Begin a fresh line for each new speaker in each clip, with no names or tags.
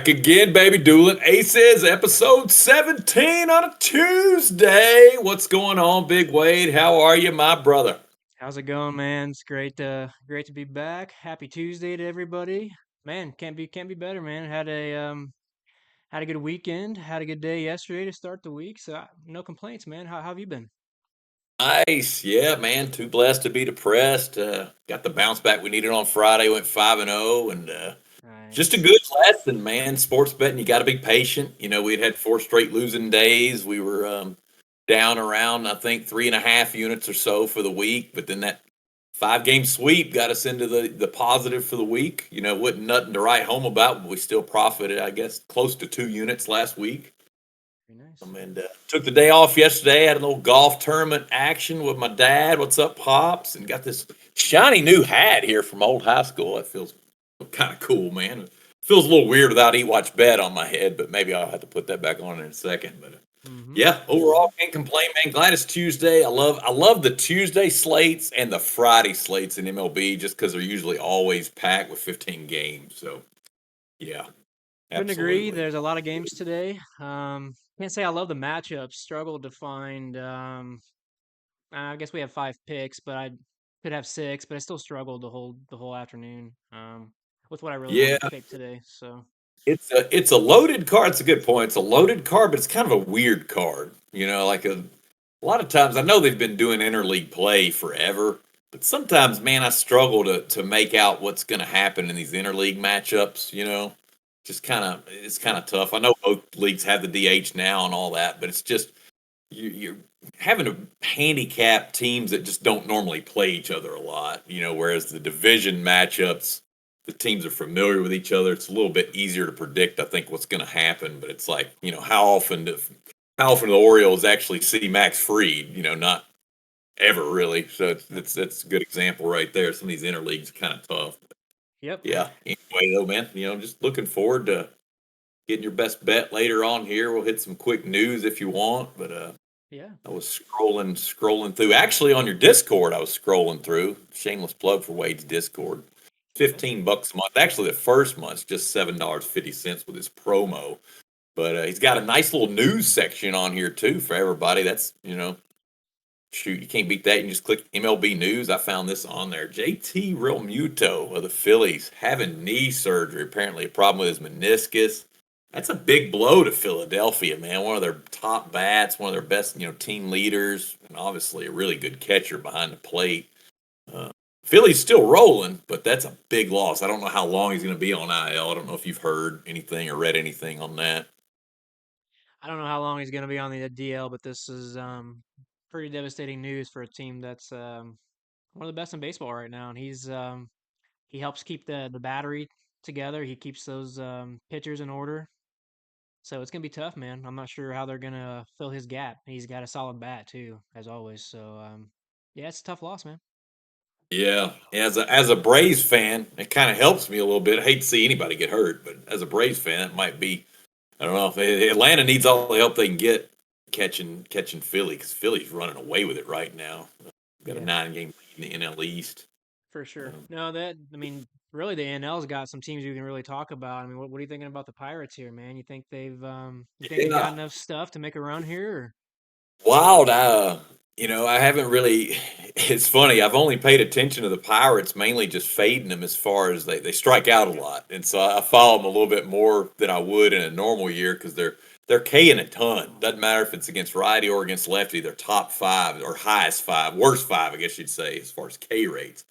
again, baby. Dueling Aces, episode 17 on a Tuesday. What's going on, Big Wade? How are you, my brother?
How's it going, man? It's great to be back. Happy Tuesday to everybody. Man, can't be better, man. Had a good weekend, had a good day yesterday to start the week, so no complaints, man. How have you been?
Nice. Yeah, man. Too blessed to be depressed. Got the bounce back we needed on Friday. Went 5-0, and just a
Nice.
good lesson, man. Sports betting, you got to be patient. We'd had four straight losing days. We were down around, I think, 3.5 units or so for the week. But then that 5-game sweep got us into the positive for the week. Wasn't nothing to write home about, but we still profited, I guess, close to 2 units last week.
Very nice.
And took the day off yesterday. Had a little golf tournament action with my dad. What's up, Pops? And got this shiny new hat here from old high school. That feels kind of cool, man. It feels a little weird without Eat Watch Bet on my head, but maybe I'll have to put that back on in a second. But
Mm-hmm.
yeah, overall can't complain, man. Glad it's Tuesday. I love the Tuesday slates and the Friday slates in MLB just because they're usually always packed with 15 games. So yeah,
Couldn't agree.
absolutely.
There's a lot of games today. Can't say I love the matchups. Struggled to find. I guess we have five picks, but I could have six, but I still struggled the whole afternoon. With what I really
Yeah,
wanted to pick today. So
it's a loaded card. It's a good point. It's a loaded card, but it's kind of a weird card. Like a lot of times I know they've been doing interleague play forever, but sometimes, man, I struggle to make out what's going to happen in these interleague matchups. Just it's kind of tough. I know both leagues have the DH now and all that, but it's just you're having to handicap teams that just don't normally play each other a lot. Whereas the division matchups, the teams are familiar with each other. It's a little bit easier to predict, I think, what's going to happen. But it's like, how often do the Orioles actually see Max Fried? Not ever really. So that's a good example right there. Some of these interleagues are kind of tough.
yep.
Yeah. Anyway, though, man, just looking forward to getting your best bet later on here. We'll hit some quick news if you want, but
Yeah.
I was scrolling through. Actually, on your Discord, I was scrolling through. Shameless plug for Wade's Discord.
Okay.
$15 a month. Actually, the first month's just $7.50 with his promo. But he's got a nice little news section on here too for everybody. That's shoot, you can't beat that. You can just click MLB News. I found this on there. JT Realmuto of the Phillies having knee surgery. Apparently, a problem with his meniscus. That's a big blow to Philadelphia, man. One of their top bats, one of their best, team leaders, and obviously a really good catcher behind the plate. Uh, Philly's still rolling, but that's a big loss. I don't know how long he's going to be on IL. I don't know if you've heard anything or read anything on that.
I don't know how long he's going to be on the DL, but this is pretty devastating news for a team that's one of the best in baseball right now. And he helps keep the battery together. He keeps those pitchers in order. So it's gonna be tough, man. I'm not sure how they're gonna fill his gap. He's got a solid bat too, as always. So yeah, it's a tough loss, man.
Yeah, as a Braves fan, it kind of helps me a little bit. I hate to see anybody get hurt, but as a Braves fan, it might be. I don't know if Atlanta needs all the help they can get catching Philly because Philly's running away with it right now. Got a
Yeah,
9-game lead in the NL East.
for sure.
Um,
No, that I mean, really, the NL's got some teams you can really talk about. I mean, what are you thinking about the Pirates here, man? You think they got
yeah,
enough stuff to make a run here? Or?
wild. I haven't really. It's funny. I've only paid attention to the Pirates mainly just fading them as far as they strike out a lot, and so I follow them a little bit more than I would in a normal year because they're K'ing a ton. Doesn't matter if it's against righty or against lefty. They're top five or highest five, worst five, I guess you'd say, as far as K rates.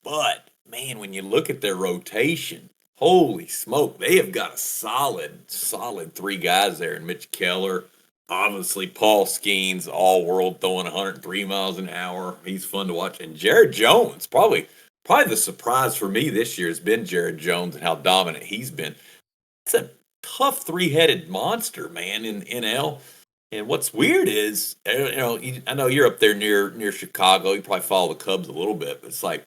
But man, when you look at their rotation, holy smoke, they have got a solid three guys there. And Mitch Keller, obviously Paul Skeens, all world throwing 103 miles an hour. He's fun to watch. And Jared Jones, probably the surprise for me this year has been Jared Jones and how dominant he's been. It's a tough three-headed monster, man, in NL. And what's weird is, I know you're up there near Chicago. You probably follow the Cubs a little bit, but it's like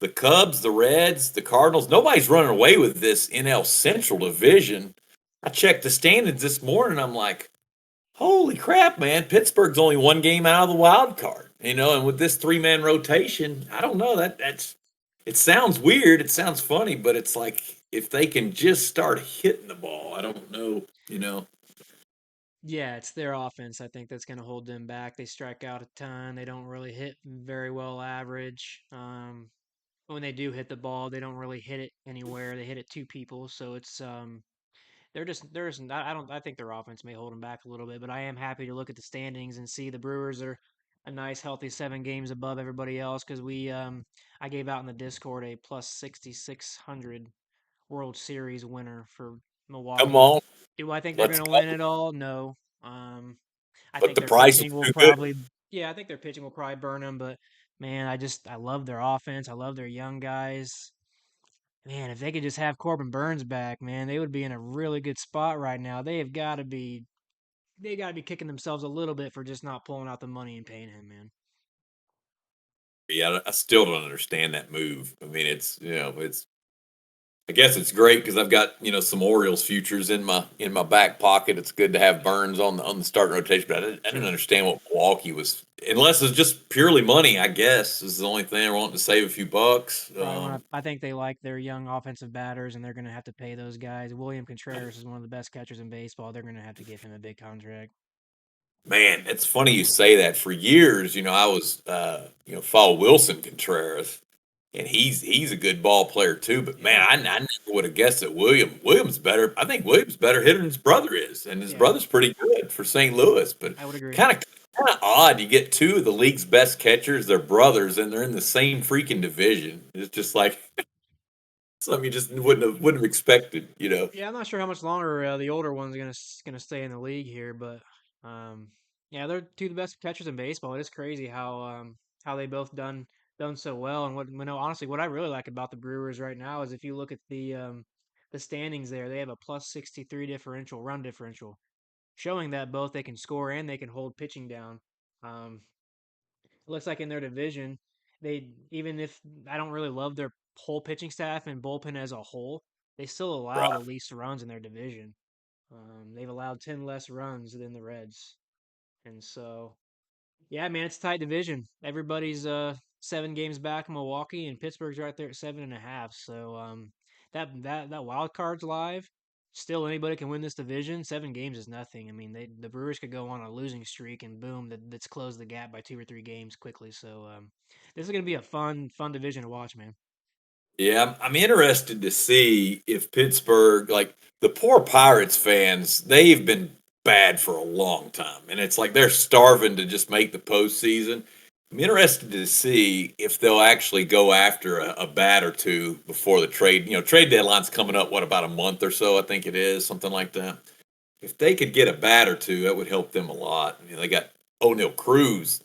the Cubs, the Reds, the Cardinals, nobody's running away with this NL Central division. I checked the standings this morning. I'm like, holy crap, man. Pittsburgh's only one game out of the wild card. And with this three-man rotation, I don't know. It sounds weird. It sounds funny, but it's like if they can just start hitting the ball. I don't know, you know.
Yeah, it's their offense, I think, that's going to hold them back. They strike out a ton. They don't really hit very well average. When they do hit the ball, they don't really hit it anywhere. They hit it to people, so they're just I think their offense may hold them back a little bit, but I am happy to look at the standings and see the Brewers are a nice healthy 7 games above everybody else because I gave out in the Discord a plus 6600 World Series winner for
Come
Milwaukee.
on,
Do I think they're
let's
going to
go.
win it all? No. I
But
think
the
their
price is
pitching will
too good.
probably yeah, I think their pitching will probably burn them, but man, I love their offense. I love their young guys. Man, if they could just have Corbin Burns back, man, they would be in a really good spot right now. They got to be kicking themselves a little bit for just not pulling out the money and paying him, man.
Yeah, I still don't understand that move. I mean, it's. I guess it's great because I've got some Orioles futures in my back pocket. It's good to have Burns on the starting rotation, but I didn't
Sure.
understand what Milwaukee was unless it's just purely money. I guess is the only thing they're wanting to save a few bucks.
Probably one. I think they like their young offensive batters, and they're going to have to pay those guys. William Contreras is one of the best catchers in baseball. They're going to have to give him a big contract.
Man, it's funny you say that. For years, I was follow Wilson Contreras, and he's a good ball player too. But man,
Yeah,
I never would have guessed that Williams better. I think Williams better hitter than his brother is, and his
yeah,
brother's pretty good for St. Louis. But
I would agree.
kind of odd. You get two of the league's best catchers, they're brothers, and they're in the same freaking division. It's just like something you just wouldn't have expected.
Yeah, I'm not sure how much longer the older one's gonna stay in the league here, but um, yeah, they're two of the best catchers in baseball. It is crazy how they both done so well. And honestly, what I really like about the Brewers right now is if you look at the standings there, they have a plus 63 differential, run differential, showing that both they can score and they can hold pitching down. Um, it looks like in their division, they even if I don't really love their whole pitching staff and bullpen as a whole, they still allow the
Right.
least runs in their division. They've allowed 10 less runs than the Reds, and so yeah, man, it's a tight division. Everybody's 7 games back in Milwaukee, and Pittsburgh's right there at 7.5. So that wild card's live. Still, anybody can win this division. 7 games is nothing. I mean, the Brewers could go on a losing streak, and boom, that's closed the gap by 2 or 3 games quickly. So this is gonna be a fun division to watch, man.
Yeah, I'm interested to see if Pittsburgh, like the poor Pirates fans, they've been bad for a long time, and it's like they're starving to just make the postseason. I'm interested to see if they'll actually go after a bat or two before the trade. Trade deadline's coming up. What, about a month or so? I think it is something like that. If they could get a bat or two, that would help them a lot. They got O'Neill Cruz,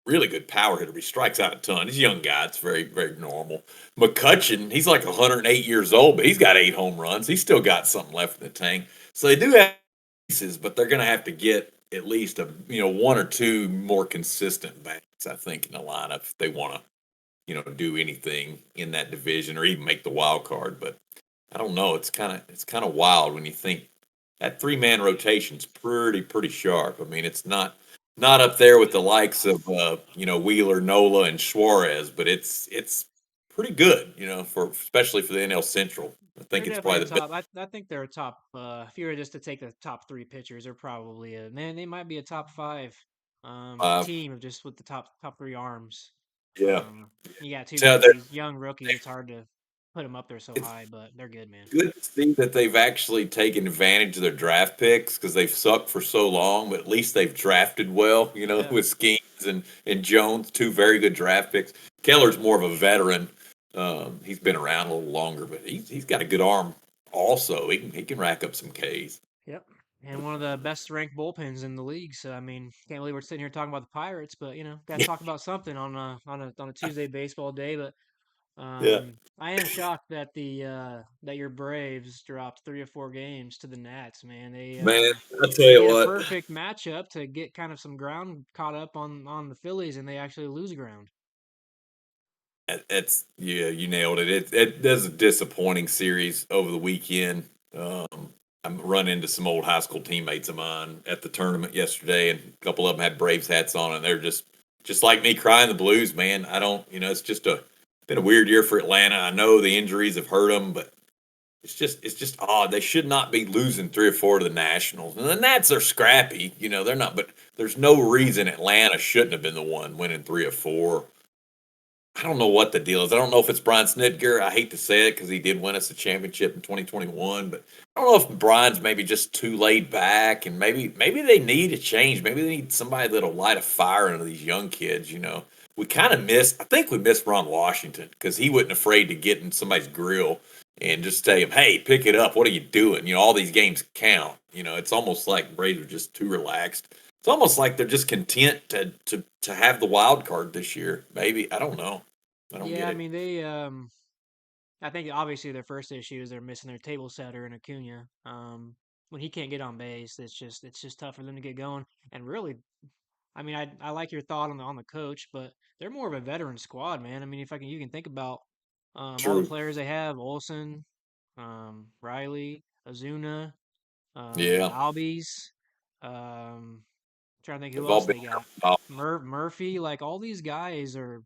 really good power hitter. He strikes out a ton. He's a young guy. It's very, very normal. McCutcheon, he's like 108 years old, but he's got 8 home runs. He's still got something left in the tank. So they do have pieces, but they're going to have to get at least one or two more consistent bats, I think, in the lineup if they want to do anything in that division or even make the wild card. But I don't know. It's kind of wild when you think that 3-man rotation's pretty sharp. I mean, it's not up there with the likes of Wheeler, Nola, and Suarez, but it's pretty good, for especially for the NL Central. I
They're
think it's
definitely a
probably the best.
top. I think they're a top. If you were just to take the top 3 pitchers, they're probably a man. They might be a top 5
Uh,
team of just with the top 3 arms.
yeah,
You got two
so
rookies, young rookies. It's hard to put them up there so
it's
high, but they're good, man.
good to see that they've actually taken advantage of their draft picks because they've sucked for so long, but at least they've drafted well,
Yeah.
with Skeens and Jones, two very good draft picks. Keller's more of a veteran. He's been around a little longer, but he's got a good arm also. He can rack up some Ks.
Yep. And one of the best ranked bullpens in the league. So I mean, can't believe we're sitting here talking about the Pirates, but got to talk about something on a Tuesday baseball day. But
Yeah,
I am shocked that that your Braves dropped 3 or 4 games to the Nats, man.
man, I tell
They
you
had a
what,
perfect matchup to get kind of some ground caught up on the Phillies, and they actually lose ground.
it's yeah, you nailed it. It that's a disappointing series over the weekend. I'm running into some old high school teammates of mine at the tournament yesterday, and a couple of them had Braves hats on, and they're just like me, crying the blues, man. I don't, it's just been a weird year for Atlanta. I know the injuries have hurt them, but It's just odd. They should not be losing 3 or 4 to the Nationals, and the Nats are scrappy. They're not. But there's no reason Atlanta shouldn't have been the one winning 3 or 4. I don't know what the deal is. I don't know if it's Brian Snitker. I hate to say it because he did win us a championship in 2021, but I don't know if Brian's maybe just too laid back, and maybe they need a change. Maybe they need somebody that'll light a fire into these young kids. We kind of miss. I think we miss Ron Washington because he wasn't afraid to get in somebody's grill and just tell him, "Hey, pick it up. What are you doing? All these games count." It's almost like Braves are just too relaxed. It's almost like they're just content to have the wild card this year. Maybe I don't know. I don't
Yeah,
get
I
it.
mean they I think obviously their first issue is they're missing their table setter in Acuna. When he can't get on base, it's just tough for them to get going. And really, I mean, I like your thought on the coach, but they're more of a veteran squad, man. I mean, if I can you can think about all the
True.
players they have: Olson, Riley, Azuna,
Yeah,
Albies. Um, trying to think who
they've all
else
been
they
around
got.
for a while.
Murphy, like all these guys are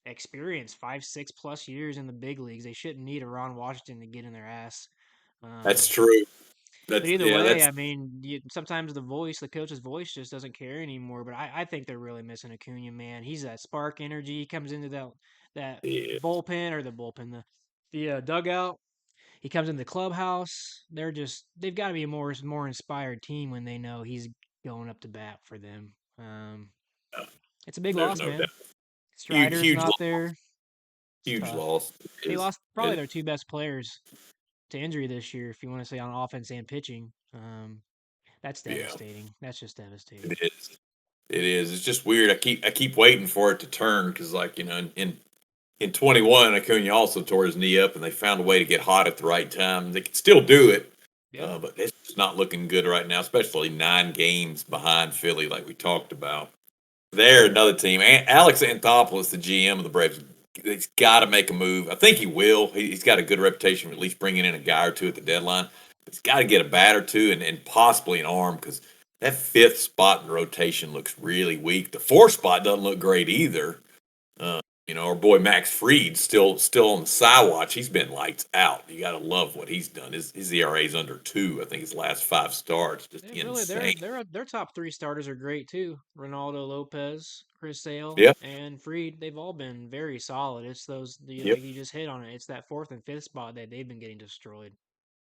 experienced 5, 6 plus years in the big leagues. They shouldn't need a Ron Washington to get in their ass.
That's
Um,
true.
but
That's
either
yeah.
way,
That's
I mean, sometimes the coach's voice just doesn't carry anymore. But I think they're really missing Acuna, man. He's that spark energy. He comes into that
yeah.
bullpen or the bullpen, the dugout. He comes in the clubhouse. They've got to be a more inspired team when they know he's going up to bat for them. It's a big
There's
loss,
no doubt.
man.
Huge,
Strider's
huge
not
loss.
there. It's
Huge
tough.
loss. It
They
is.
lost probably
It,
their two best players to injury this year, if you want to say on offense and pitching. That's
yeah.
devastating. That's just devastating.
It is. It is. It's just weird. I keep waiting for it to turn because, like in 21, Acuna also tore his knee up, and they found a way to get hot at the right time. They can still do it,
Yeah.
but it's just not looking good right now, especially 9 games behind Philly, like we talked about. They're another team. Alex Anthopoulos, the GM of the Braves, he's got to make a move. I think he will. He's got a good reputation for at least bringing in a guy or two at the deadline. But he's got to get a bat or two and possibly an arm because that fifth spot in the rotation looks really weak. The fourth spot doesn't look great either. Our boy Max Fried still on the side watch. He's been lights out. You got to love what he's done. His ERA is under 2. I think his last 5 starts, just
They really
insane.
their top three starters are great too. Ronaldo Lopez, Chris Sale,
Yep.
and Freed. They've all been very solid. It's those
Yep.
like you just hit on it. It's that fourth and fifth spot that they've been getting destroyed.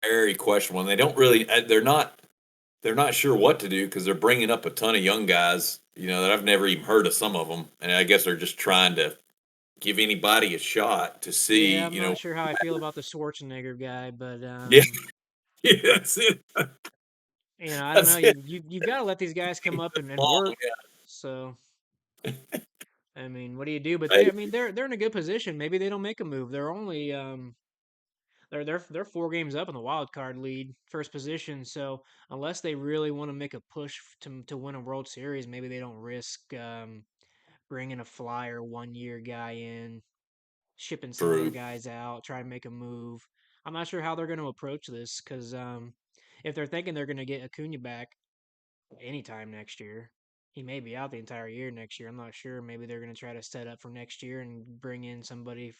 Very questionable. And they don't really. They're not sure what to do because they're bringing up a ton of young guys. That I've never even heard of some of them, and I guess they're just trying to give anybody a shot to
Yeah,
see.
I'm not sure how I feel about the Schwarzenegger guy, but
Yeah, yeah, that's it.
I don't know.
That's it.
You've got to let these guys come up and
Long,
work. So I mean, what do you do? But
yeah.
I mean, they're in a good position. Maybe they don't make a move. They're only they're 4 games up in the wild card lead, first position. So unless they really want to make a push to win a World Series, maybe they don't risk bringing a flyer 1 year guy in, shipping some other
True.
guys out, try to make a move. I'm not sure how they're going to approach this because if they're thinking they're going to get Acuna back anytime next year. He may be out the entire year next year. I'm not sure. Maybe they're going to try to set up for next year and bring in somebody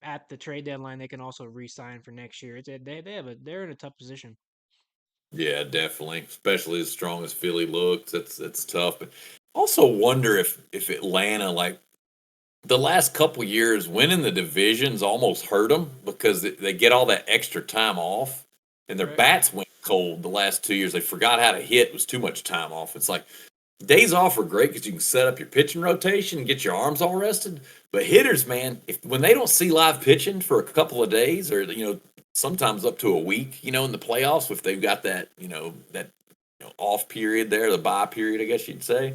at the trade deadline. They can also re-sign for next year. They're in a tough position.
Yeah, definitely. Especially as strong as Philly looks, it's tough. But also wonder if Atlanta, like the last couple years, winning the divisions almost hurt them because they get all that extra time off, and their
Right.
bats went cold the last 2 years. They forgot how to hit. It was too much time off. It's like days off are great because you can set up your pitching rotation and get your arms all rested. But hitters, man, if when they don't see live pitching for a couple of days or sometimes up to a week, in the playoffs, if they've got that off period there, the bye period, I guess you'd say.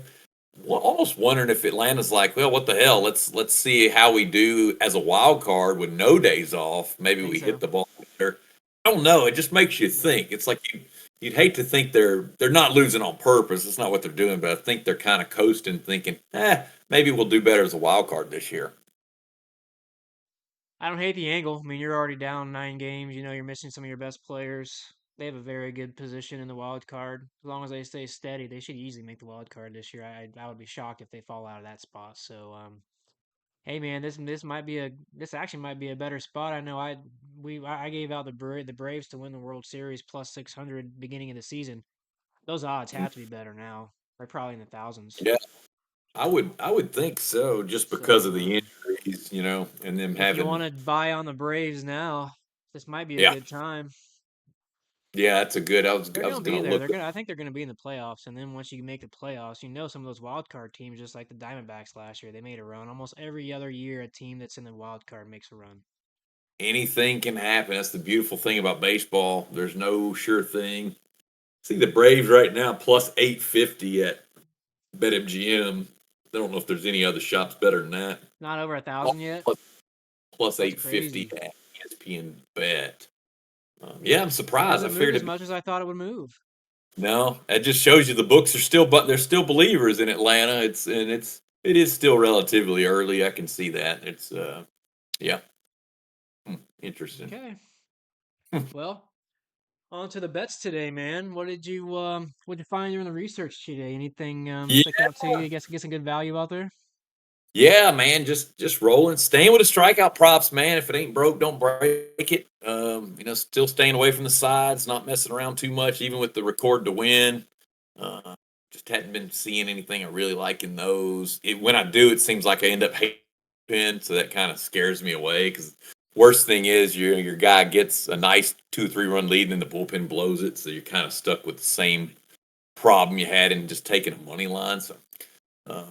Well, almost wondering if Atlanta's like, well, what the hell? Let's see how we do as a wild card with no days off. Maybe
Think
we hit
so.
the ball better. I don't know. It just makes you
Yeah.
think. It's like you'd hate to think they're not losing on purpose. It's not what they're doing, but I think they're kind of coasting, thinking, maybe we'll do better as a wild card this year.
I don't hate the angle. I mean, you're already down 9 games. You're missing some of your best players. They have a very good position in the wild card. As long as they stay steady, they should easily make the wild card this year. I would be shocked if they fall out of that spot. So Hey man, this actually might be a better spot. I know I gave out the Braves to win the World Series plus 600 beginning of the season. Those odds have to be better now. They're probably in the thousands.
Yeah, I would think so, just because
So
of the injuries, and them
if you
having.
want to buy on the Braves now, this might be a
Yeah,
good time.
yeah, that's a good. I was
They're
I was
gonna be
gonna
there.
look.
I think they're gonna be in the playoffs, and then once you make the playoffs, some of those wild card teams, just like the Diamondbacks last year, they made a run. Almost every other year, a team that's in the wild card makes a run.
Anything can happen. That's the beautiful thing about baseball. There's no sure thing. See the Braves right now plus 850 at BetMGM. I don't know if there's any other shops better than that.
Not over a
Oh,
thousand yet.
plus
That's
850
crazy.
at ESPN Bet. Yeah, I'm
It
surprised. I
hasn't moved
figured
as
it.
much as I thought it would move.
No, that just shows you the books are still, but they're still believers in Atlanta. It is still relatively early. I can see that. Yeah, interesting.
Okay. Well, on to the bets today, man. What'd you find during the research today? Anything
Yeah,
stick out to you? Get some good value out there?
yeah, man. Just rolling, staying with the strikeout props, man. If it ain't broke, don't break it. Still staying away from the sides, not messing around too much, even with the record to win. Uh, just hadn't been seeing anything I really like in those. When I do, it seems like I end up hating, so that kind of scares me away. Because worst thing is your guy gets a nice 2 or 3 run lead, and then the bullpen blows it, so you're kind of stuck with the same problem you had in just taking a money line. So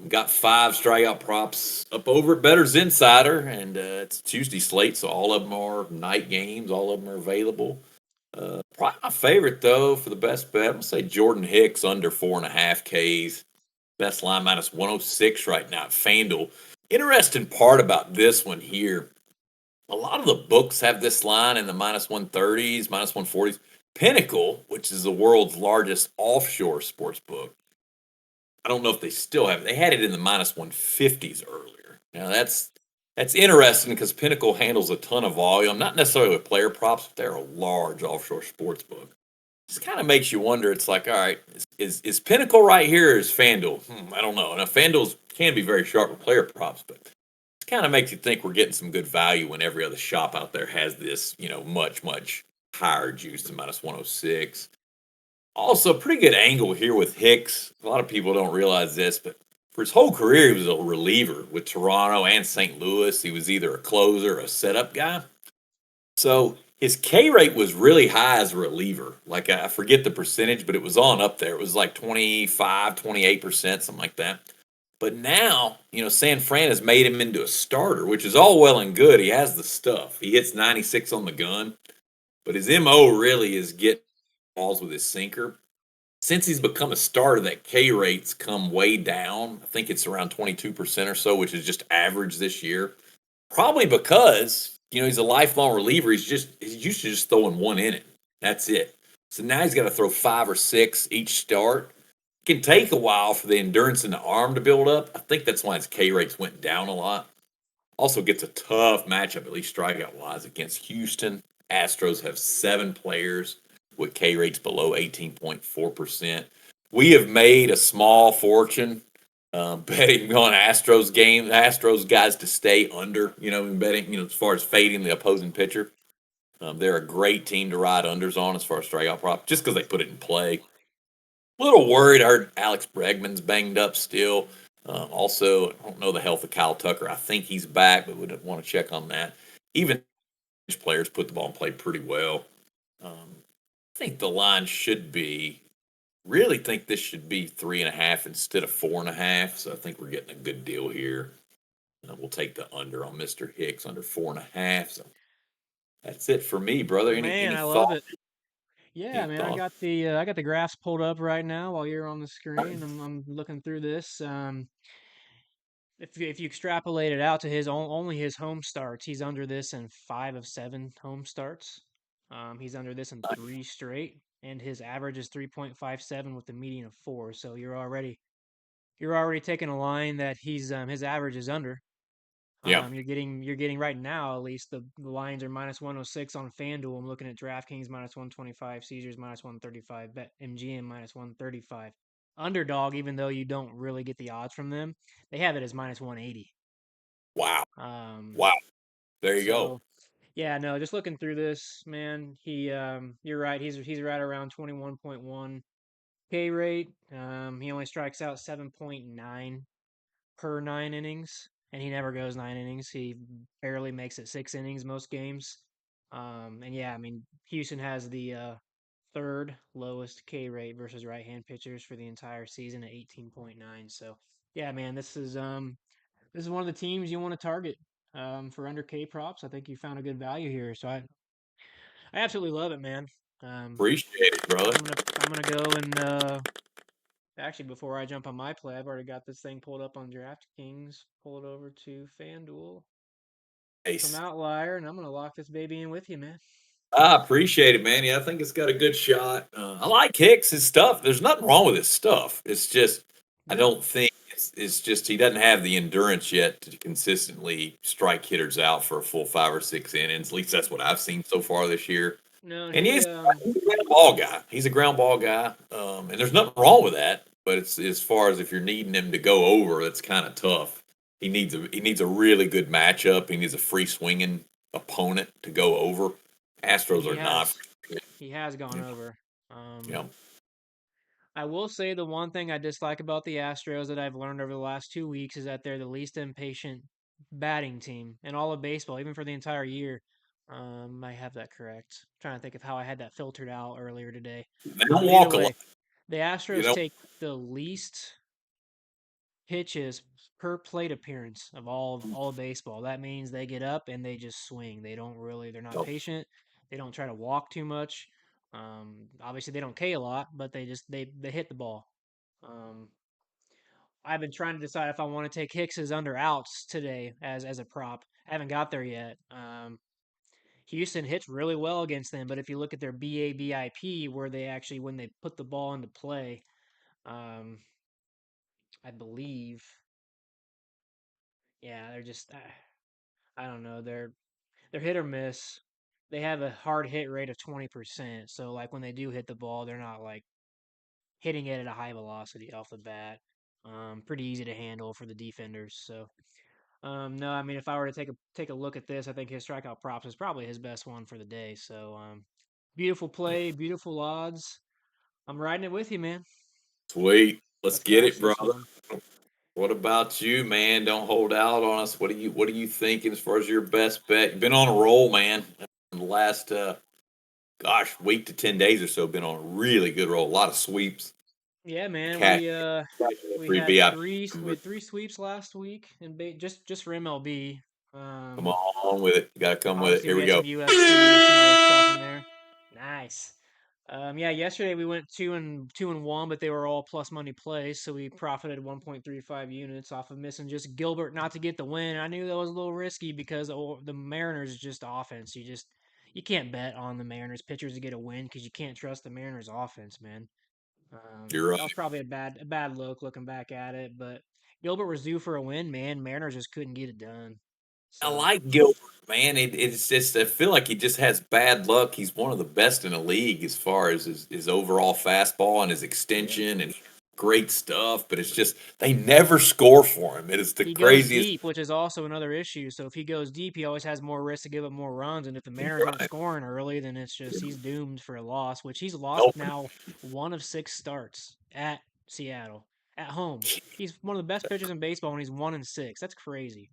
got 5 strikeout props up over at Better's Insider, and it's Tuesday slate, so all of them are night games. All of them are available. Probably my favorite though for the best bet, I'm gonna say Jordan Hicks under 4.5 Ks. Best line minus 106 right now at FanDuel. Interesting part about this one here, a lot of the books have this line in the minus 130s, minus 140s. Pinnacle, which is the world's largest offshore sports book, I don't know if they still have it. They had it in the minus 150s earlier. Now that's interesting because Pinnacle handles a ton of volume, not necessarily with player props, but they're a large offshore sports book. Just kind of makes you wonder. It's like, all right, is Pinnacle right here, or is FanDuel? I don't know. Now FanDuel can be very sharp with player props, but it kind of makes you think we're getting some good value when every other shop out there has this, much higher juice than minus 106. Also, pretty good angle here with Hicks. A lot of people don't realize this, but for his whole career, he was a reliever with Toronto and St. Louis. He was either a closer or a setup guy. So his K rate was really high as a reliever. Like, I forget the percentage, but it was on up there. It was like 25, 28%, something like that. But now, San Fran has made him into a starter, which is all well and good. He has the stuff. He hits 96 on the gun, but his MO really is get balls with his sinker. Since he's become a starter, that K rate's come way down. I think it's around 22% or so, which is just average this year. Probably because, he's a lifelong reliever. He's used to just throwing one inning. That's it. So now he's got to throw 5 or 6 each start. It can take a while for the endurance in the arm to build up. I think that's why his K rates went down a lot. Also gets a tough matchup, at least strikeout wise, against Houston. Astros have 7 players with K rates below 18.4%. We have made a small fortune betting on Astros guys to stay under, in betting, as far as fading the opposing pitcher. They're a great team to ride unders on as far as strikeout prop, just because they put it in play. A little worried. I heard Alex Bregman's banged up still. Also, I don't know the health of Kyle Tucker. I think he's back, but would want to check on that. Even players put the ball in play pretty well. I think the line should be. Really think this should be 3.5 instead of 4.5. So I think we're getting a good deal here. We'll take the under on Mr. Hicks under 4.5. So that's it for me, brother. Any
Man,
any
I love
thoughts?
it. Yeah,
Any
man,
thoughts?
I got the graphs pulled up right now while you're on the screen. I'm looking through this. If you extrapolate it out to only his home starts, he's under this in 5 of 7 home starts. He's under this in 3 straight, and his average is 3.57 with a median of 4. So you're already taking a line that his average is under.
Yeah.
You're getting right now at least the lines are minus 106 on FanDuel. I'm looking at DraftKings minus 125, Caesars minus 135, Bet MGM minus 135. Underdog, even though you don't really get the odds from them, they have it as minus 180.
Wow.
Um,
Wow. There you go.
so yeah, no, just looking through this, man, you're right. He's right around 21.1 K rate. He only strikes out 7.9 per 9 innings, and he never goes 9 innings. He barely makes it 6 innings most games. And yeah, I mean, Houston has the third lowest K rate versus right-hand pitchers for the entire season at 18.9. So yeah, man, this is one of the teams you want to target for under K props. I think you found a good value here. So I absolutely love it, man. Um,
Appreciate it, brother.
I'm gonna go and actually before I jump on my play, I've already got this thing pulled up on DraftKings. Pull it over to FanDuel from
Ace.
Outlier, and I'm gonna lock this baby in with you, man.
I appreciate it, man. Yeah, I think it's got a good shot. I like Hicks. His stuff. There's nothing wrong with his stuff. It's just I
No,
don't think it's just he doesn't have the endurance yet to consistently strike hitters out for a full 5 or 6 innings. At least that's what I've seen so far this year.
no,
And
he
he's a ground ball guy. He's a ground ball guy, and there's nothing wrong with that. But it's as far as if you're needing him to go over, it's kind of tough. He needs a really good matchup. He needs a free swinging opponent to go over.
and
Astros are not.
he has gone
You
over.
know,
I will say the one thing I dislike about the Astros that I've learned over the last 2 weeks is that they're the least impatient batting team in all of baseball, even for the entire year. I have that correct. Trying to think of how I had that filtered out earlier today.
they don't
But either
walk a lot.
way, the
You
Astros
know,
take the least pitches per plate appearance of all of baseball. That means they get up and they just swing. They're not
so
patient. They don't try to walk too much. Obviously they don't K a lot, but they hit the ball. Um, I've been trying to decide if I want to take Hicks's under outs today as a prop. I haven't got there yet. Houston hits really well against them, but if you look at their BABIP, where they actually when they put the ball into play, um, I believe, yeah, they're just I don't know, they're hit or miss. They have a hard hit rate of 20%. So like when they do hit the ball, they're not like hitting it at a high velocity off the bat. Pretty easy to handle for the defenders. So no, I mean if I were to take a look at this, I think his strikeout props is probably his best one for the day. So beautiful play, beautiful odds. I'm riding it with you, man.
sweet. Let's
Let's
get
cash
it,
this
brother.
one.
What about you, man? Don't hold out on us. What are you thinking as far as your best bet? You've been on a roll, man. The last week to 10 days or so, been on a really good roll. A lot of sweeps,
Yeah, man.
cash,
We
free
had
VIP.
three sweeps last week and just for MLB.
Come
Um,
on with it. You gotta come with it.
Obviously
Here
we
we
had
go.
some UFC, some other stuff in there. Nice. Yeah, yesterday we went two and one, but they were all plus money plays, so we profited 1.35 units off of missing just Gilbert not to get the win. I knew that was a little risky because the Mariners just offense. You can't bet on the Mariners pitchers to get a win because you can't trust the Mariners offense, man.
You're right.
That was probably a bad look looking back at it, but Gilbert was due for a win, man. Mariners just couldn't get it done.
I
So
like Gilbert, man. It's just I feel like he just has bad luck. He's one of the best in the league as far as his overall fastball and his
yeah.
extension and great stuff. But it's just they never score for him. It is the
He goes
craziest.
deep, which is also another issue. So if he goes deep, he always has more risk to give up more runs. And if the
You're
Mariners aren't
right.
scoring early, then it's just he's doomed for a loss, which he's lost
Nope.
now 1 of 6 starts at Seattle at home. He's one of the best pitchers in baseball, and he's 1 in 6. That's crazy.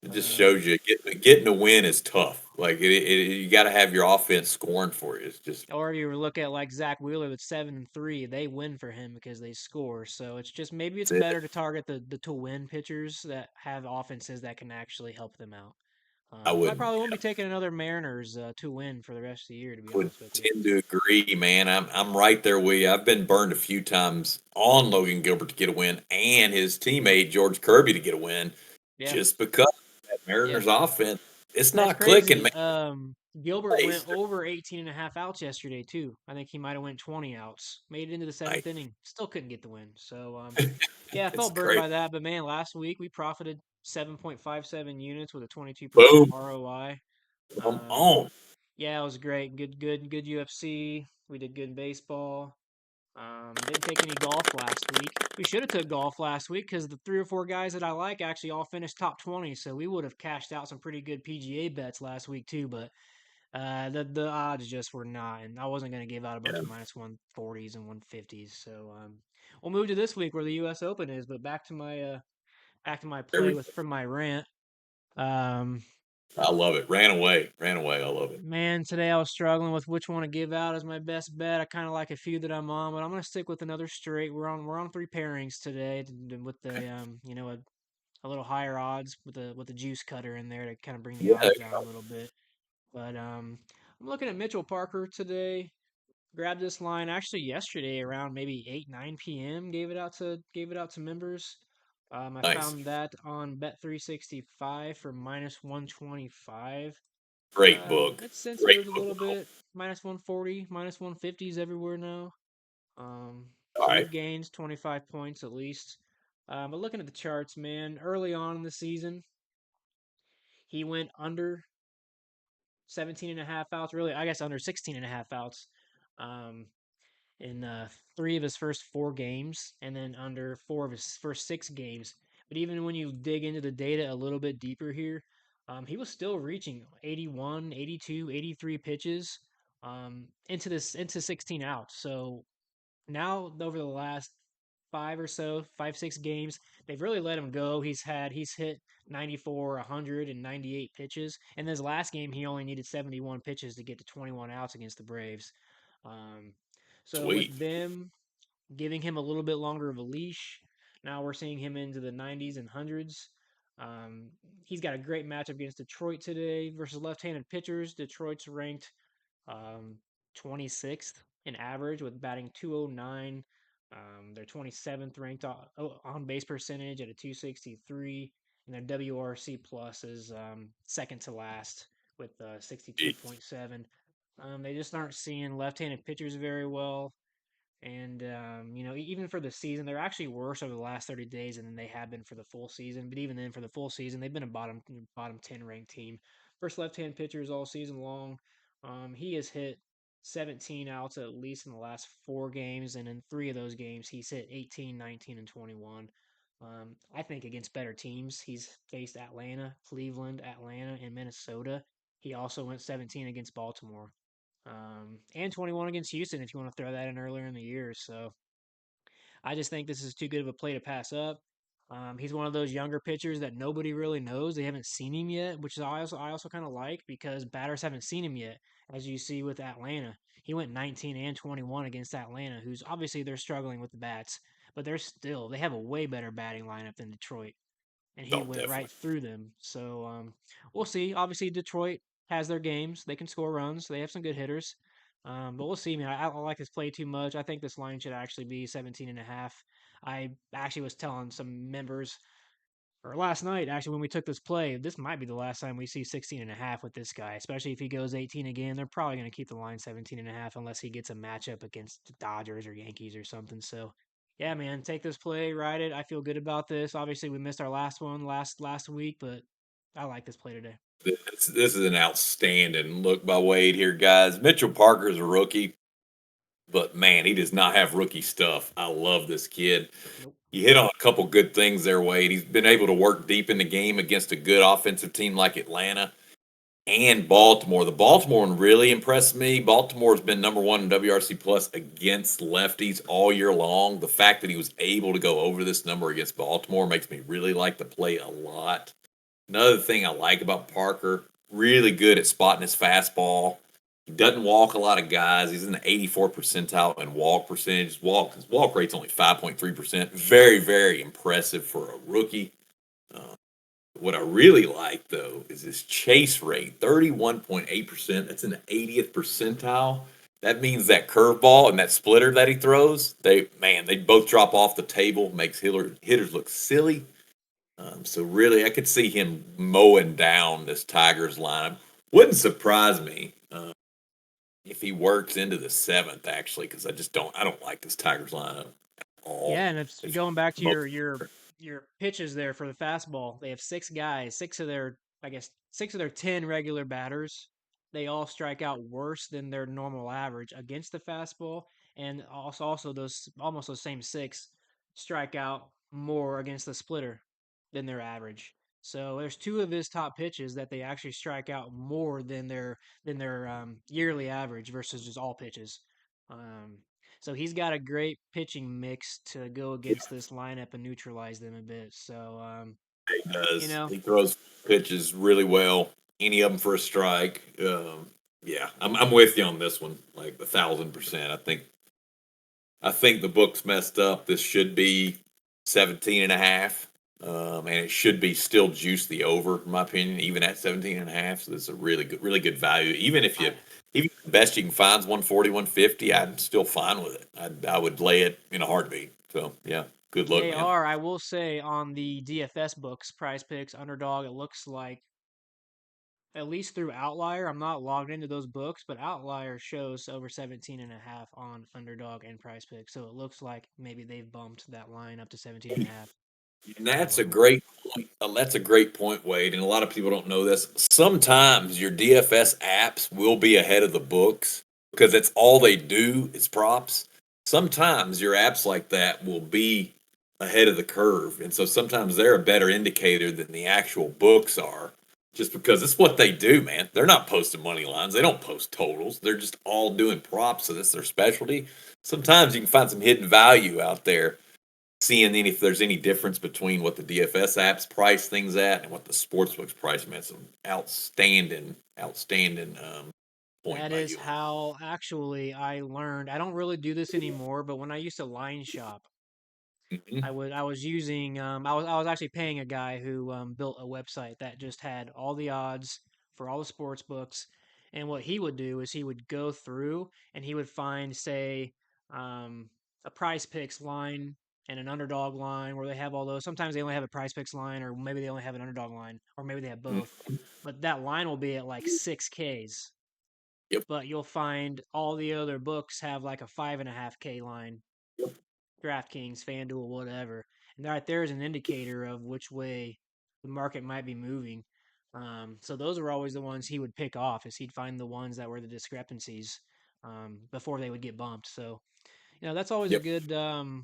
It just
Um,
shows you getting a win is tough. Like you got to have your offense scoring for you. It's just
or you look at like Zach Wheeler that's 7 and 3, they win for him because they score. So it's just maybe it's
that's
better
it.
to target the to win pitchers that have offenses that can actually help them out.
I
So I
wouldn't.
probably won't be taking another Mariners to win for the rest of the year, to be
Would
honest with you.
tend to agree, man. I'm right there with you. I've been burned a few times on Logan Gilbert to get a win and his teammate George Kirby to get a win,
Yeah,
just because that
yeah.
Mariners offense it's
That's
not clicking,
crazy.
man.
Gilbert went
Plays. They're
over 18 and a half outs yesterday, too. I think he might have went 20 outs. Made it into the
nice.
seventh inning. Still couldn't get the win. So, yeah, I
It's
felt burned
crazy.
by that. But, man, last week we profited 7.57 units with a 22%
Boom.
ROI.
Come
Um,
on.
yeah, it was great. Good UFC. We did good in baseball. Didn't take any golf last week. We should have took golf last week because the three or four guys that I like actually all finished top 20. So we would have cashed out some pretty good PGA bets last week too. But the odds just were not, and I wasn't going to give out a bunch
Yeah.
of minus 140s and 150s. So we'll move to this week where the U.S. Open is. But back to my play
Every,
with from my rant. Um,
I love it. Ran away. Ran away. I love it.
Man, today I was struggling with which one to give out as my best bet. I kind of like a few that I'm on, but I'm gonna stick with another straight. We're on three pairings today with the a little higher odds with the juice cutter in there to kind of bring the
Yeah.
odds down a little bit. But I'm looking at Mitchell Parker today. Grabbed this line actually yesterday around maybe 8 9 p.m. Gave it out to members. I
Nice.
found that on Bet365 for minus 125.
Great book.
It's since
Great
moved a
book.
little bit. Minus 140, minus 150s everywhere now.
All right.
Good gains, 25 points at least. But looking at the charts, man, early on in the season, he went under 17 and a half outs, really, I guess under 16 and a half outs um, in three of his first four games, and then under four of his first six games. But even when you dig into the data a little bit deeper here, he was still reaching 81, 82, 83 pitches into 16 outs. So now over the last five, 6 games, they've really let him go. He's hit 94, 100, and 98 pitches. In this last game, he only needed 71 pitches to get to 21 outs against the Braves. Um, so with
Sweet.
them giving him a little bit longer of a leash, now we're seeing him into the 90s and hundreds. Um, he's got a great matchup against Detroit today versus left-handed pitchers. Detroit's ranked um, 26th in average with batting 209. They're 27th ranked on base percentage at a 263, and their WRC plus is second to last with 62.7. They just aren't seeing left-handed pitchers very well. And even for the season, they're actually worse over the last 30 days than they have been for the full season. But even then, for the full season, they've been a bottom 10 ranked team. First left-hand pitchers all season long. He has hit 17 outs at least in the last four games, and in three of those games, he's hit 18, 19, and 21. I think against better teams, he's faced Atlanta, and Minnesota. He also went 17 against Baltimore and 21 against Houston if you want to throw that in earlier in the year. So I just think this is too good of a play to pass up. He's one of those younger pitchers that nobody really knows. They haven't seen him yet, which is I also kind of like because batters haven't seen him yet. As you see with Atlanta, he went 19 and 21 against Atlanta, who's obviously they're struggling with the bats, but they have a way better batting lineup than Detroit and he
Oh,
went right
definitely.
through them. So we'll see. Obviously, Detroit has their games; they can score runs. They have some good hitters, but we'll see. Man, I don't like this play too much. I think this line should actually be 17 and a half. I actually was telling some members or last night actually when we took this play, this might be the last time we see 16 and a half with this guy, especially if he goes 18 again. They're probably going to keep the line 17 and a half unless he gets a matchup against the Dodgers or Yankees or something. So, yeah, man, take this play, ride it. I feel good about this. Obviously, we missed our last one last week, but I like this play today.
This is an outstanding look by Wade here, guys. Mitchell Parker's a rookie, but man, he does not have rookie stuff. I love this kid.
Nope.
You hit on a couple good things there, Wade. He's been able to work deep in the game against a good offensive team like Atlanta and Baltimore. The Baltimore one really impressed me. Baltimore's been number one in WRC plus against lefties all year long. The fact that he was able to go over this number against Baltimore makes me really like the play a lot. Another thing I like about Parker, really good at spotting his fastball. He doesn't walk a lot of guys. He's in the 84th percentile in walk percentage. His walk rate's only 5.3%. Very, very impressive for a rookie. Uh, what I really like, though, is his chase rate, 31.8%. That's in the 80th percentile. That means that curveball and that splitter that he throws, they both drop off the table, makes hitters look silly. So really, I could see him mowing down this Tigers lineup. Wouldn't surprise me if he works into the seventh, actually, because I don't like this Tigers lineup at all.
Yeah, and it's
It's
going back to
most,
your pitches there for the fastball. They have six guys, six of their 10 regular batters. They all strike out worse than their normal average against the fastball, and also those almost those same six strike out more against the splitter than their average. So there's two of his top pitches that they actually strike out more than their yearly average versus just all pitches. Um, so he's got a great pitching mix to go against this lineup and neutralize them a bit. So
He
you
does.
know,
He throws pitches really well. Any of them for a strike. Yeah, I'm with you on this one, like 1,000%. I think the book's messed up. This should be 17 and a half. And it should be still juice the over, in my opinion, even at 17 and a half. So this is a really good value. Even if
I
even the best you can find is 140, 150, I'm still fine with it. I would lay it in a heartbeat. So yeah, good luck,
they
man.
are, I will say, on the DFS books, Prize Picks, Underdog. It looks like at least through Outlier, I'm not logged into those books, but Outlier shows over 17 and a half on Underdog and Prize Picks. So it looks like maybe they've bumped that line up to 17 and a half.
And
So
that's a great point. That's a great point, Wade. And a lot of people don't know this. Sometimes your DFS apps will be ahead of the books because that's all they do is props. Sometimes your apps like that will be ahead of the curve. And so sometimes they're a better indicator than the actual books are just because it's what they do, man. They're not posting money lines, they don't post totals. They're just all doing props. So that's their specialty. Sometimes you can find some hidden value out there seeing if there's any difference between what the DFS apps price things at and what the sportsbooks price them at. Some outstanding point
that
by
is
you on that.
how actually I learned. I don't really do this anymore, but when I used to line shop,
Mhm.
I was using I was actually paying a guy who built a website that just had all the odds for all the sports books, and what he would do is he would go through and he would find, say, um, a Price Picks line and an underdog line where they have all those. Sometimes they only have a Price Picks line, or maybe they only have an underdog line, or maybe they have both. But that line will be at like 6Ks,
Yep.
but you'll find all the other books have like a 5.5K line, DraftKings, FanDuel, whatever. And right there is an indicator of which way the market might be moving. So those were always the ones he would pick off, is he'd find the ones that were the discrepancies before they would get bumped. So that's always a
Yep.
good. You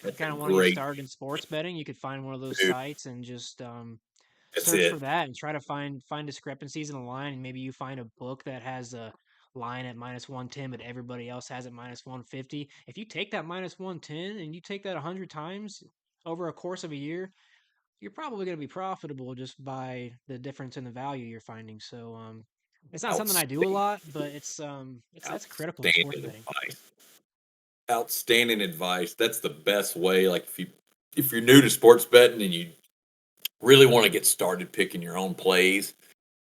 That's a
kind of want to get
great
started in sports betting, you could find one of those
dude.
sites and just
That's
search for
it.
that and try to find discrepancies in the line. And maybe you find a book that has a line at -110, but everybody else has it -150. If you take that -110 and you take that 100 times over a course of a year, you're probably going to be profitable just by the difference in the value you're finding. So it's not something I do a
Outstanding,
lot, but it's that's critical in sports
outstanding
betting.
advice. Outstanding advice. That's the best way. Like if you're new to sports betting and you really want to get started picking your own plays,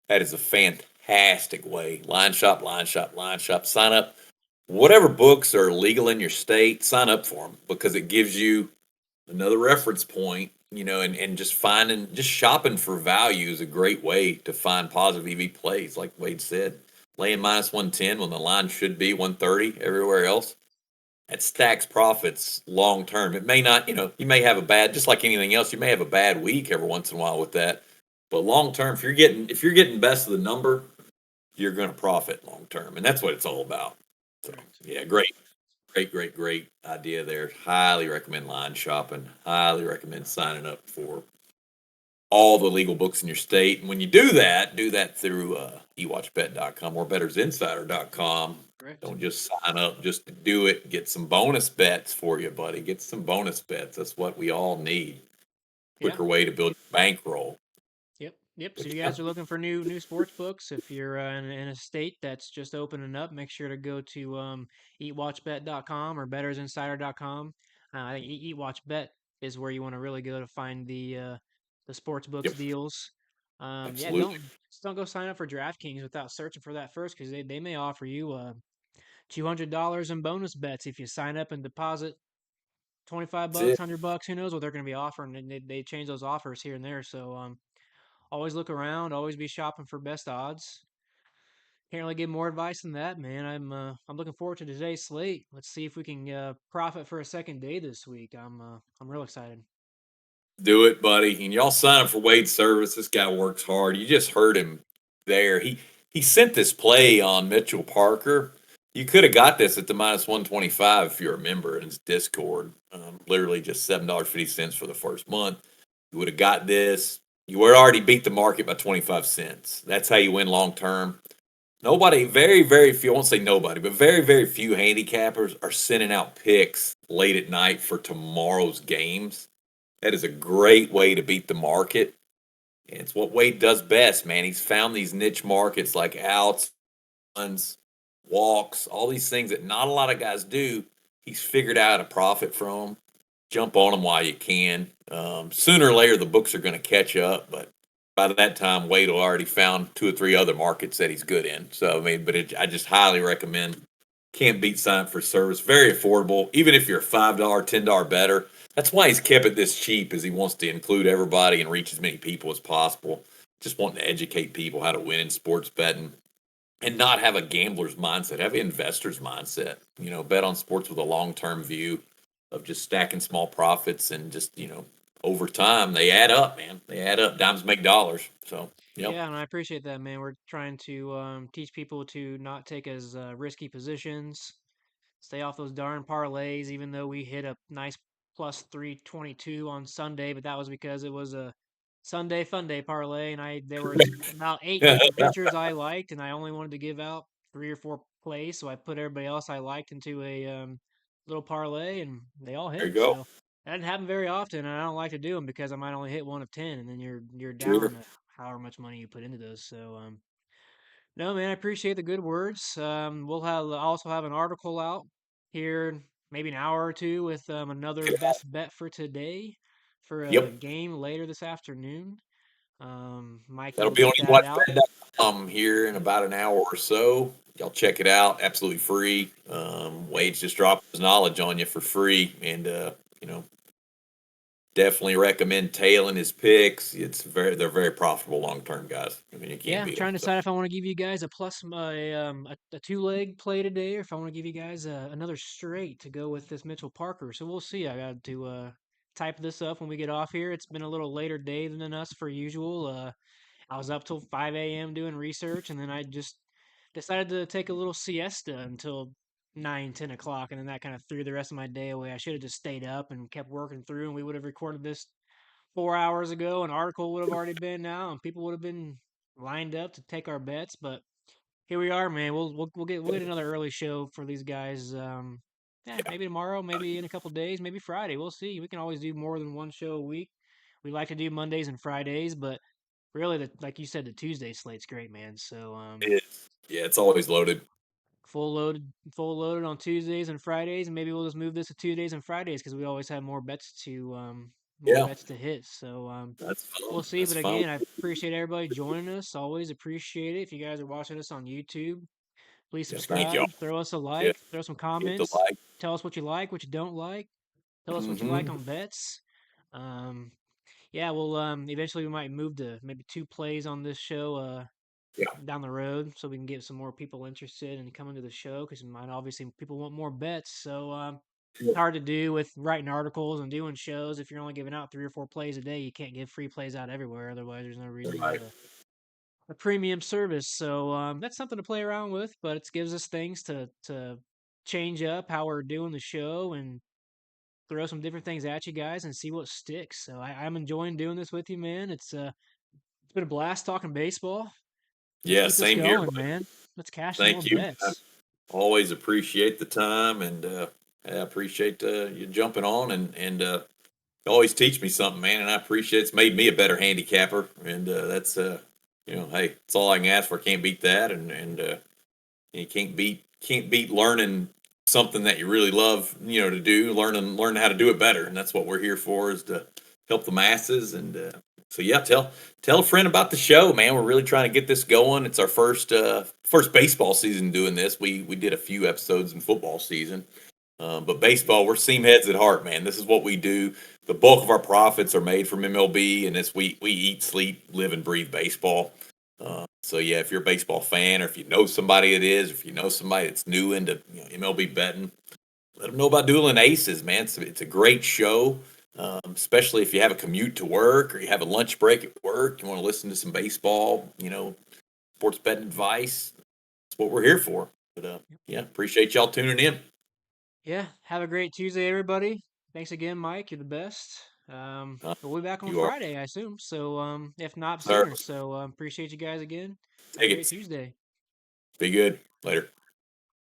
that is a fantastic way. Line shop, line shop, line shop. Sign up. Whatever books are legal in your state, sign up for them because it gives you another reference point, and just shopping for value is a great way to find positive EV plays, like Wade said. Laying -110 when the line should be 130 everywhere else. That stacks profits long term. It may not, you may have a bad, just like anything else, you may have a bad week every once in a while with that. But long term, if you're getting best of the number, you're going to profit long term, and that's what it's all about. So
Correct.
yeah, great idea there. Highly recommend line shopping. Highly recommend signing up for all the legal books in your state. And when you do that through ewatchbet.com or bettersinsider.com.
Correct.
Don't just sign up just to do it. Get some bonus bets for you, buddy. Get some bonus bets. That's what we all need.
Yeah.
Quicker way to build your bankroll.
Yep, yep. So
But
if you
yeah,
guys are looking for new sports books, if you're in a state that's just opening up, make sure to go to eatwatchbet.com or bettersinsider.com. I think Eatwatchbet is where you want to really go to find the sports books
yep,
deals. Yeah,
absolutely.
just don't go sign up for DraftKings without searching for that first, because they may offer you $200 in bonus bets if you sign up and deposit 25
That's
bucks,
it.
$100. Who knows what they're going to be offering? And they change those offers here and there. So always look around, always be shopping for best odds. Can't really give more advice than that, man. I'm looking forward to today's slate. Let's see if we can profit for a second day this week. I'm real excited.
Do it, buddy. And y'all sign up for Wade's service. This guy works hard. You just heard him there. He sent this play on Mitchell Parker. You could have got this at the minus 125 if you're a member in his Discord. Literally just $7.50 for the first month. You would have got this. You would already beat the market by 25 cents. That's how you win long term. Nobody, very, very few, I won't say nobody, but very, very few handicappers are sending out picks late at night for tomorrow's games. That is a great way to beat the market. And it's what Wade does best, man. He's found these niche markets like outs, runs, walks, all these things that not a lot of guys do. He's figured out a profit from them. Jump on them while you can. Sooner or later, the books are going to catch up, but by that time, Wade will already found two or three other markets that he's good in. So, I mean, but I just highly recommend. Can't beat sign up for service. Very affordable, even if you're a $5, $10 better. That's why he's kept it this cheap, is he wants to include everybody and reach as many people as possible. Just wanting to educate people how to win in sports betting and not have a gambler's mindset, have an investor's mindset. Bet on sports with a long term view of just stacking small profits and just, over time they add up, man. They add up. Dimes make dollars. So, yep.
Yeah, and I appreciate that, man. We're trying to teach people to not take as risky positions, stay off those darn parlays, even though we hit a nice plus 322 on Sunday, but that was because it was a Sunday fun day parlay, and there were about eight
there
different pitchers I liked, and I only wanted to give out three or four plays, so I put everybody else I liked into a little parlay, and they all
you
hit.
go.
So that doesn't happen very often, and I don't like to do them because I might only hit one of 10, and then you're
Sure.
down however much money you put into those. So no, man, I appreciate the good words. I'll also have an article out here, in maybe an hour or two, with another best bet for today for a
Yep.
game later this afternoon. Mikey
That'll
will
be on
get that out.
NYFed.com here in about an hour or so. Y'all check it out. Absolutely free. Wade's just dropping his knowledge on you for free. And, you know, definitely recommend tailing his picks. They're very profitable long term, guys. I mean, you
Yeah,
can't
I'm
beat them.
trying to
So,
decide if I want to give you guys a plus my a two-leg play today, or if I want to give you guys another straight to go with this Mitchell Parker. So we'll see. I got to type this up when we get off here. It's been a little later day than us for usual. I was up till 5 a.m. doing research, and then I just decided to take a little siesta until 9, 10 o'clock, and then that kind of threw the rest of my day away. I should have just stayed up and kept working through, and we would have recorded this 4 hours ago. An article would have already been now, and people would have been lined up to take our bets. But here we are, man. We'll get another early show for these guys. Yeah,
yeah.
maybe tomorrow, maybe in a couple days, maybe Friday. We'll see. We can always do more than one show a week. We like to do Mondays and Fridays, but really, like you said, the Tuesday slate's great, man. So
Yeah, it's always loaded.
full loaded on Tuesdays and Fridays, and maybe we'll just move this to Tuesdays and Fridays because we always have more
Yeah,
bets to hit. So
that's fun.
we'll see.
That's
But
fun.
again, I appreciate everybody joining us. Always appreciate it. If you guys are watching us on YouTube, please
Yeah, thank y'all.
subscribe, throw us a
Yeah,
like, throw some
hit the
comments,
like.
tell us what you like, what you don't like, tell us what you like
Mm-hmm.
on bets. Um, yeah, we'll eventually we might move to maybe two plays on this show
Yeah,
down the road so we can get some more people interested in coming to the show because might obviously people want more bets. So
yeah.
hard to do with writing articles and doing shows. If you're only giving out three or four plays a day, you can't give free plays out everywhere. Otherwise, there's no reason to
Right.
have a premium service. So that's something to play around with, but it gives us things to change up how we're doing the show and throw some different things at you guys and see what sticks. So I'm enjoying doing this with you, man. It's been a blast talking baseball. Let's
Yeah,
keep this
same here,
going,
bud.
man. Let's cash some more
Thank you. I
bets.
always appreciate the time, and I appreciate you jumping on and you always teach me something, man. And I appreciate it's made me a better handicapper, and that's hey, it's all I can ask for. Can't beat that, and you can't beat learning something that you really love, to do. Learn how to do it better, and that's what we're here for, is to help the masses. And so yeah, tell a friend about the show, man. We're really trying to get this going. It's our first baseball season doing this. We did a few episodes in football season, but baseball, we're seam heads at heart, man. This is what we do. The bulk of our profits are made from MLB, and it's we eat, sleep, live, and breathe baseball. So yeah, if you're a baseball fan, or if you know somebody that is, or if you know somebody that's new into MLB betting, let them know about Dueling Aces, man. It's a great show, especially if you have a commute to work or you have a lunch break at work. You want to listen to some baseball, sports betting advice. That's what we're here for. But
Yep.
yeah, appreciate y'all tuning in.
Yeah. Have a great Tuesday, everybody. Thanks again, Mike. You're the best. We'll be back on
You are,
Friday, I assume. So, if not
sir.
sooner. So, appreciate you guys again. Have a great
Tickets.
Tuesday.
Be good. Later.